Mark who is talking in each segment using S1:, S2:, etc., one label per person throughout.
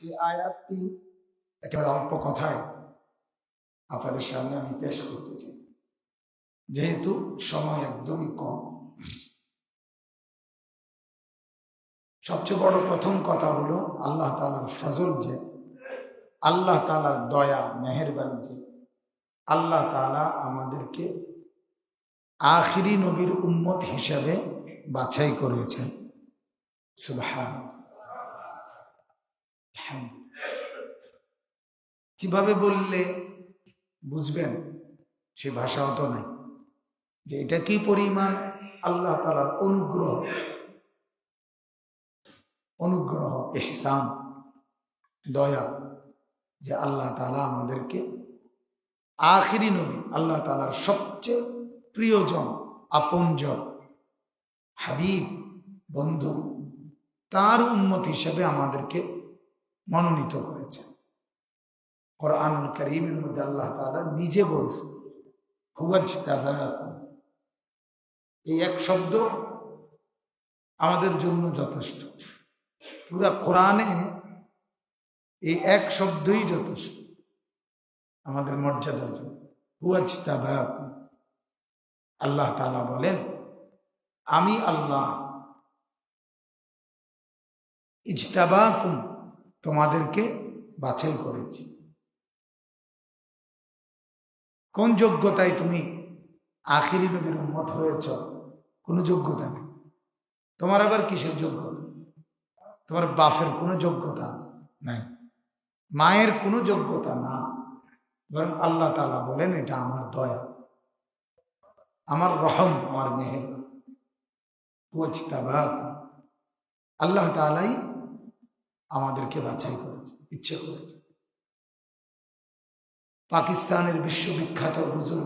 S1: এই আয়াতটি একেবারে অল্প কথায় আপনাদের সামনে আমি পেশ করতে চাই, যেহেতু সময় একদমই কম। সবচেয়ে বড় প্রথম কথা হলো আল্লাহ তাআলার ফজল, যে আল্লাহ তাআলার দয়া মেহেরবানি, যে আল্লাহ তাআলা আমাদেরকে আখিরি নবীর উম্মত হিসাবে বাছাই করেছেন। সুবহানাল্লাহ। কিভাবে বললে বুঝবেন সে ভাষাও তো নাই, যে এটা কি পরিমাণ আল্লাহ তাআলার অনুগ্রহ ইহসান দয়া, যে আল্লাহ তাআলা আমাদেরকে আখিরি নবী, আল্লাহ তাআলার সবচেয়ে প্রিয়জন, আপনজন, হাবিব, বন্ধু, তার উম্মত হিসেবে আমাদেরকে মনোনীত করেছেন। কোরআনুল কারীমের মধ্যে আল্লাহ তাআলা নিজে বলছেন হুয়াজতাবাকুম। এই এক শব্দ আমাদের জন্য যথেষ্ট। পুরা কোরআনে এই এক শব্দই যথেষ্ট আমাদের মর্যাদার জন্য। হুয়াজতাবাকুম, আল্লাহ তাআলা বলেন আমি আল্লাহ ইজতাবাকুম, তোমাদেরকে বাছাই করেছি। কোন যোগ্যতায় তুমি আখিরি নবীর উম্মত হয়েছ? কোনো যোগ্যতা নেই। তোমার আবার কিসের যোগ্যতা? তোমার বাপের কোনো যোগ্যতা নাই, মায়ের কোনো যোগ্যতা না, বরং আল্লাহ তাআলা বলেন এটা আমার দয়া, আমার রহম, আমার মেহের। আল্লাহ তাআলাই আমাদেরকে বাছাই করেছে, ইচ্ছে করেছে। পাকিস্তানের বিশ্ববিখ্যাত হুজুর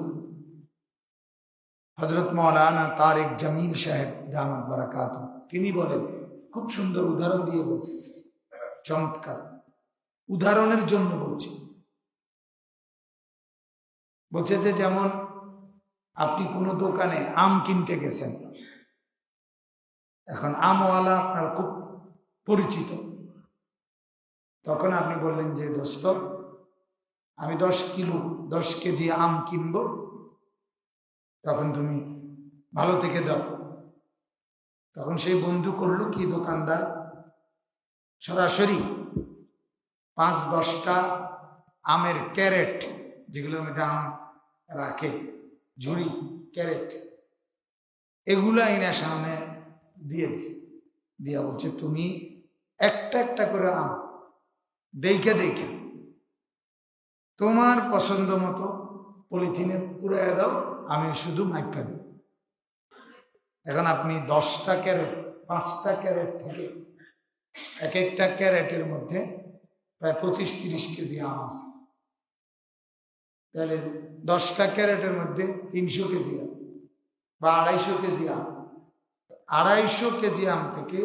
S1: হযরত মাওলানা তারেক জামিল সাহেব দামাত বারাকাতুহু, তিনি বলেন, খুব সুন্দর উদাহরণ দিয়ে বলছে, চমৎকার উদাহরণের জন্য বলছি। বলছে যে যেমন আপনি কোনো দোকানে আম কিনতে গেছেন, এখন আমওয়ালা আপনার খুব পরিচিত, তখন আপনি বললেন যে দোস্ত আমি 10 কেজি আম কিনবো, তখন তুমি ভালো থেকে দাও। তখন সেই বন্ধু করলো কি, দোকানদার সরাসরি 5-10টা আমের ক্যারেট, যেগুলোর মধ্যে আম রাখে, ঝুড়ি, ক্যারেট, এগুলো আইনা সামনে দিয়ে দিস, দিয়া বলছে তুমি একটা একটা করে আম দেখে দেখে তোমার পছন্দ মতো পলিথিনে পুরাইয়া দাও, আমি শুধু মাইপা দিই। এখন আপনি 10টা ক্যারেট, 5টা ক্যারেট থেকে এক একটা ক্যারেটের মধ্যে প্রায় 25-30 কেজি আম আছে, তাহলে 10টা ক্যারেটের মধ্যে 300 কেজি আম বা 250 কেজি আম। 250 কেজি আম থেকে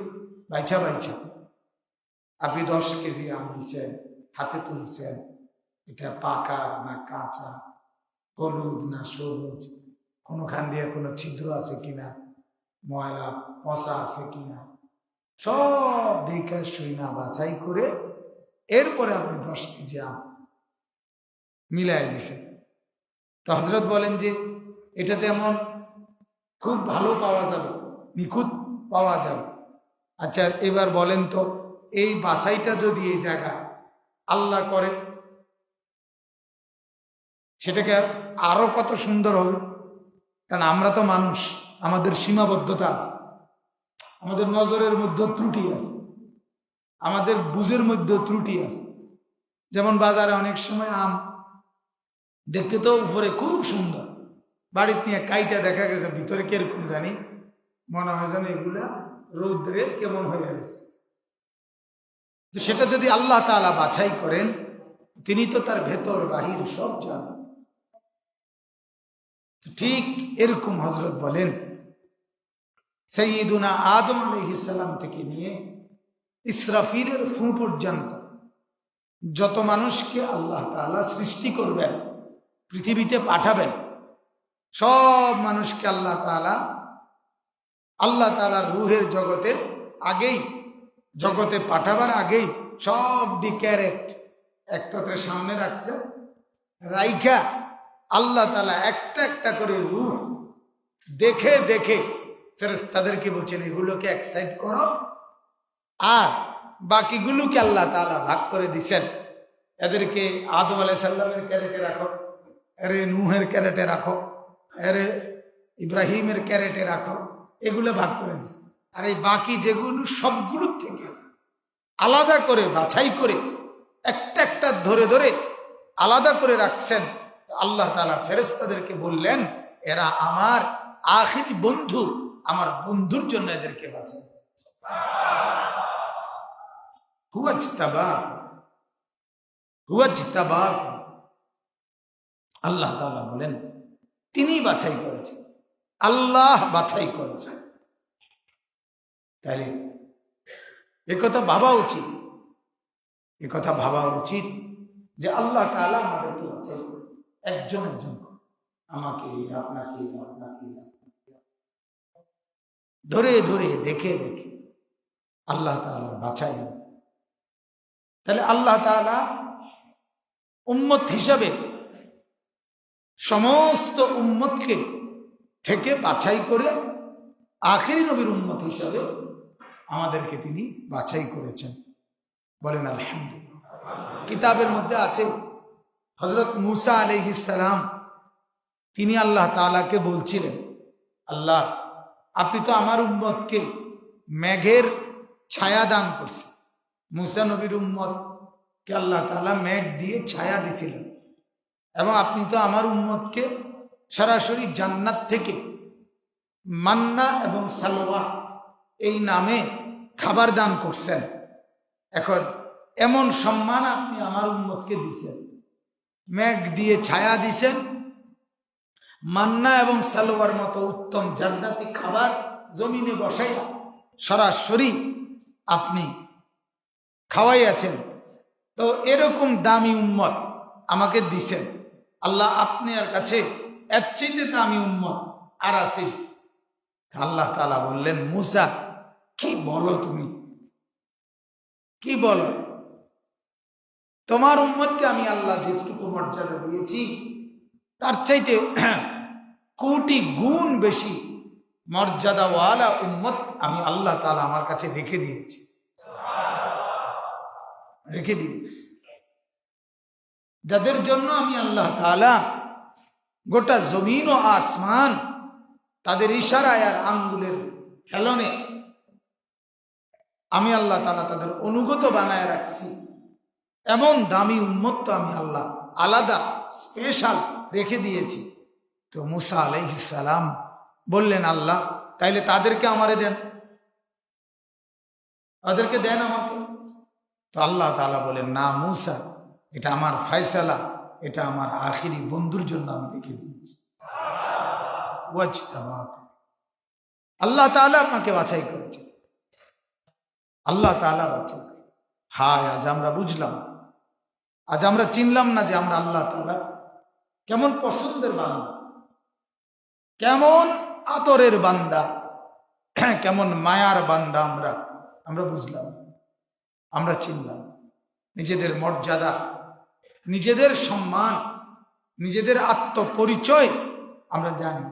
S1: বাইছা আপনি 10 কেজি আম নিছেন, হাতে তুলছেন, এটা পাকা না কাঁচা, হলুদ না সবুজ, কোনোখান দিয়ে কোনো ছিদ্র আছে কিনা, ময়লা পচা আছে কিনা, সব দেখে শুইনা বাছাই করে এরপরে আপনি 10 কেজি আম মিলাই দিছেন। তো হযরত বলেন যে এটা যেমন খুব ভালো পাওয়া যাবে, নিখুঁত পাওয়া যাবে। আচ্ছা এবার বলেন তো, এই বাছাইটা যদি এই জায়গা আল্লাহ করে, সেটাকে আরো কত সুন্দর হবে। কারণ আমরা তো মানুষ, আমাদের সীমাবদ্ধতা আছে, আমাদের নজরের মধ্যে ত্রুটি আছে, আমাদের বুঝের মধ্যে ত্রুটি আছে। যেমন বাজারে অনেক সময় আম দেখতে তো উপরে খুব সুন্দর, বাড়িতে নিয়ে কাইটা দেখা গেছে ভিতরে কিরকম জানি, মনে হয় যেন এগুলা রৌদ্রে কেমন হয়ে গেছে। সেটা যদি আল্লাহ তাআলা বাছাই করেন, তিনি তো তার ভেতর বাহির সব জানেন। ঠিক এরকম হযরত বলেন সাইয়্যিদুনা আদম আলাইহিস সালাম থেকে নিয়ে ইসরাফিলের ফু পর্যন্ত যত মানুষকে আল্লাহ তাআলা সৃষ্টি করবেন, পৃথিবীতে পাঠাবেন, সব মানুষকে আল্লাহ তাআলার রূহের জগতে আগেই জগতে পাঠাবার আগেই সব ক্যারেট একত্রে সামনে রাখছে, রাইখা আল্লাহ তাআলা একটা একটা করে রূহ দেখে দেখে ফেরেশতাদেরকে বলছেন এগুলোকে এক সাইড করো, আর বাকিগুলোকে আল্লাহ তাআলা ভাগ করে দিছেন। এদেরকে আদম আলাইহিস সালামের ক্যারেটে রাখো, আরে নূহের ক্যারেটে রাখো, আরে ইব্রাহিমের ক্যারেটে রাখো, এগুলো ভাগ করে দিছে। আর এই বাকি যেগুলো সবগুলোর থেকে আলাদা করে বাছাই করে একটা একটা ধরে ধরে আলাদা করে রাখছেন। আল্লাহ তাআলা ফেরেশতাদেরকে বললেন এরা আমার আখিরি বন্ধু, আমার বন্ধুর জন্য এদেরকে বাঁচান। আল্লাহ তাআলা বলেন তিনি বাছাই করেছেন, আল্লাহ বাছাই করেছেন। তাহলে একথা ভাবা উচিত, একথা ভাবা উচিত যে আল্লাহ তাআলা আমাদেরকে বাছাই করে একজন একজন, আমাকে আপনাকে আপনাকে ধরে ধরে দেখে দেখে আল্লাহ তাআলা বাছাই। তাহলে আল্লাহ তাআলা উম্মত হিসাবে সমস্ত উম্মতকে থেকে বাছাই করে আখিরি নবীর উম্মত হিসাবে আমাদেরকে তিনি বাছাই করেছেন। বলেন আলহামদুলিল্লাহ। কিতাবের মধ্যে আছে হযরত মূসা আলাইহিস সালাম তিনি আল্লাহ তাআলাকে বলছিলেন, আল্লাহ আপনি তো আমার উম্মতকে মেঘের ছায়া দান করছেন। মূসা নবীর উম্মতকে আল্লাহ তাআলা মেঘ দিয়ে ছায়া দিছিলেন, এবং আপনি তো আমার উম্মতকে সরাসরি জান্নাত থেকে মান্না এবং সালওয়া এই নামে খাবার দান করছেন। এখন এমন সম্মান আপনি আমার উম্মতকে দিয়েছেন, মেঘ দিয়ে ছায়া দিছেন, মান্না এবং সালোয়ার মতো উত্তম জান্নাতি খাবার জমিনে বসাইয়া সরাসরি আপনি খাওয়াইয়াছেন। তো এরকম দামি উম্মত আমাকে দিছেন আল্লাহ, আপনার কাছে এর চেয়ে দামি উম্মত আর আছে? আল্লাহ তাআলা বললেন মূসা কি বলো, তুমি কি বলো? তোমার উম্মতকে আমি আল্লাহ যেটুকু মর্যাদা দিয়েছি তার চাইতে কোটি গুণ বেশি মর্যাদাওয়ালা উম্মত আমি আল্লাহ তাআলা আমার কাছে রেখে দিয়েছি, রেখে দিয়েছি, যাদের জন্য আমি আল্লাহ তাআলা গোটা জমিন ও আসমান তাদের ইশারায় আর আঙ্গুলের হেলনে আমি আল্লাহ তাআলা তাদের অনুগত বানায় রাখছি। এমন দামি উম্মত তো আমি আল্লাহ আলাদা স্পেশাল রেখে দিয়েছি। তো মূসা আলাইহিস সালাম বললেন আল্লাহ তাইলে তাদেরকে আমারে দেন, তাদেরকে দেন আমাকে। তো আল্লাহ তাআলা বলেন না মূসা, এটা আমার ফয়সালা, এটা আমার আখিরি বন্ধুর জন্য আমি রেখে দিয়েছি। আল্লাহ তাআলা আপনাকে বাছাই করেছে, আল্লাহ তাআলা বাছাই। হায় আজ আমরা বুঝলাম, আজ আমরা চিনলাম না যে আমরা আল্লাহ তাআলা কেমন পছন্দের বান্দা, কেমন আতরের বান্দা, কেমন মায়ার বান্দা। আমরা বুঝলাম, আমরা চিনলাম। নিজেদের মর্যাদা, নিজেদের সম্মান, নিজেদের আত্মপরিচয় আমরা জানি।